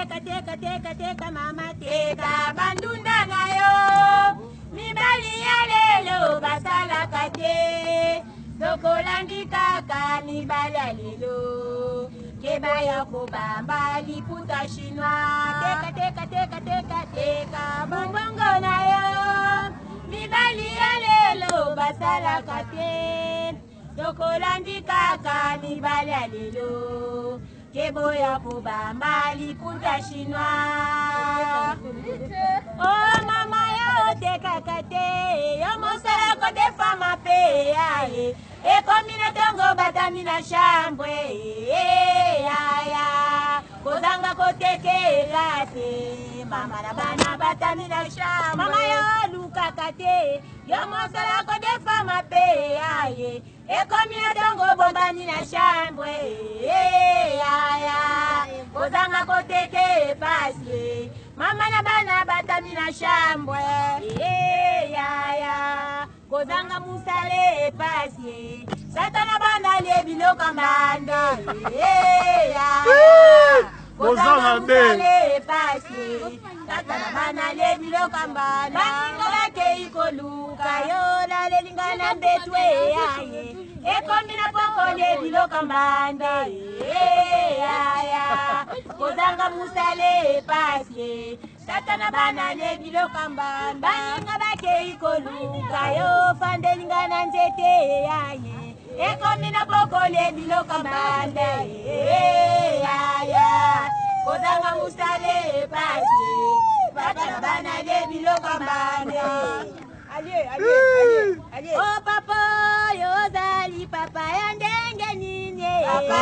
teka mama teka bandunda nayo mibali ya lelo basalaka te tokolandi kaka mibali ya lelo keba ya kobamba liputa chinois teka bongongo nayo mibali ya lelo basalaka te tokolandi kaka mibali ya lelo kebo ya kobamba liputa chinois. Oh mama yo tekaka te yo mosala kodefa mape aye ekomi na tongo batami na chambre aya kozanga kotekela te mama na bana batami na chambre mama yo lukaka te yo mosala kodefa mape aye ekomi na tongo bombani na chambre aya kozanga koteke pasi mama na bana batami na chambre aya kozanga musale pasi satana bana le biloko mbande kozanga musale pasi satana bana le biloko mbande baninga ke ikoluka yo la lelinga na betwe aye ekomi na poko le biloko mbande aya kozanga musale pasi satana bana le biloko mbande baninga bakei koluka yo fandelinga na nzete aye ekomi na poko le biloko mbande aya kozanga musale pasi satana bana le biloko mbande. Allez. Oh papa, yozali papa yandenge nini. Papa,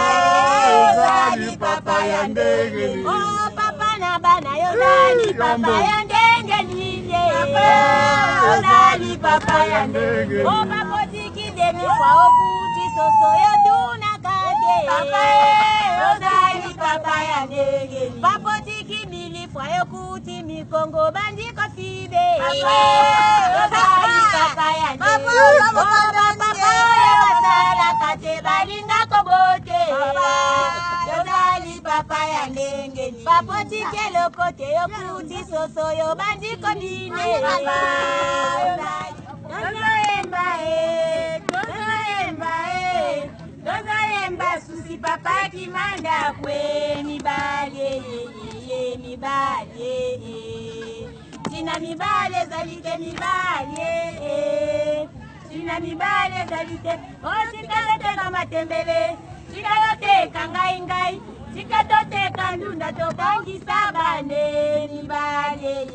yozali papa yandenge nini. Oh papa na bana yozali papa yandenge nini. Papa, yozali papa yandenge nini. Oh papa tiki demi kwa okuti soso yoduna kade. Papa, yozali papa yandenge nini. Papa tiki mili fwa yokuti mikongo bandi kofibe. Papa, yozali papa yandenge nini. Papa tikelo kote yo kuti soso yo bandi kodine. Doza susi papa kimanda kwe mibale Tina mibale zalite mibale Tina mibale zalite o sikalote kama tembele sikalote kangai sikatote kandunda tokangi sabane mibale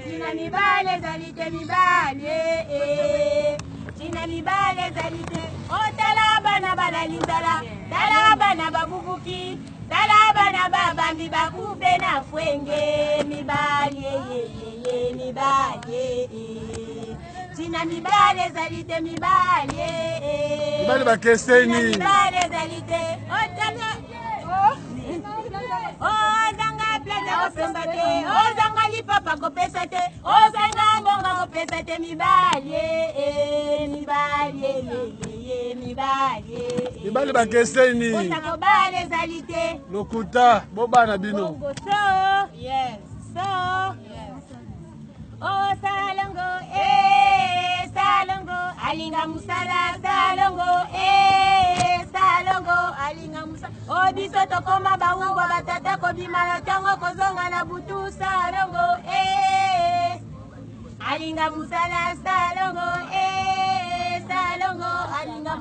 Tina mibale zalite mibale Tina mibale zalite o talaba na balalindala talaba na babubuki talaba na babambi bakube na fwenge mibale Tina mibale zalite mibale bakeseni mibale zalite ozanga plaza kopemba te ozanga lipapa kopesa te ozanga mbonga kopesa te mibale bakeseni ozanga bale zalite lokuta bobana bino yes oh salongo alinga musala salongo alinga musala oh biso tokoma baungwa batata kobima na tango kozonga na butu salongo alinga musala salongo alinga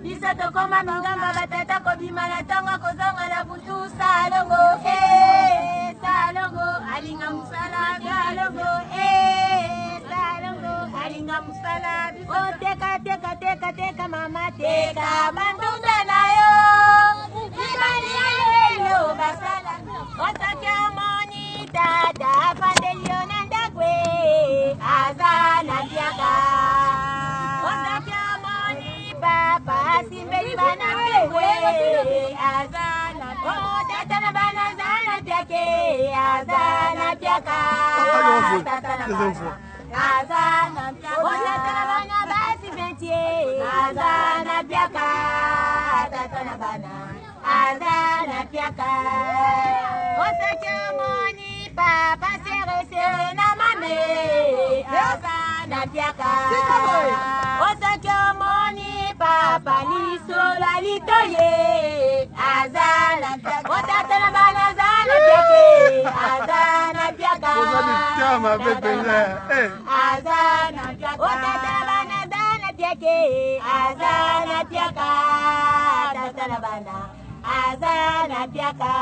biso tokoma mingamba batata kobima na tango kozonga na butu salongo alinga musala salongo alinga musala oh teka mama teka mandunda nayo mibali ya lelo basala osakia moni tata fandelio na ndakwe azana biaka osakia moni papa simbeli bana kwe azana oh tata na bana zana biake azana biaka tata na bana azana bana basi bentie azana biaka tata na bana azana na piaka. Oseke moni papa sere na mame. Aza na piaka. Oseke moni papa lisola litoye. Aza na piaka. Otata na bana aza na piake. Aza na piaka. Aza na piaka. Otata na bana aza na piake. Aza na piaka. Tata na bana aza na piaka.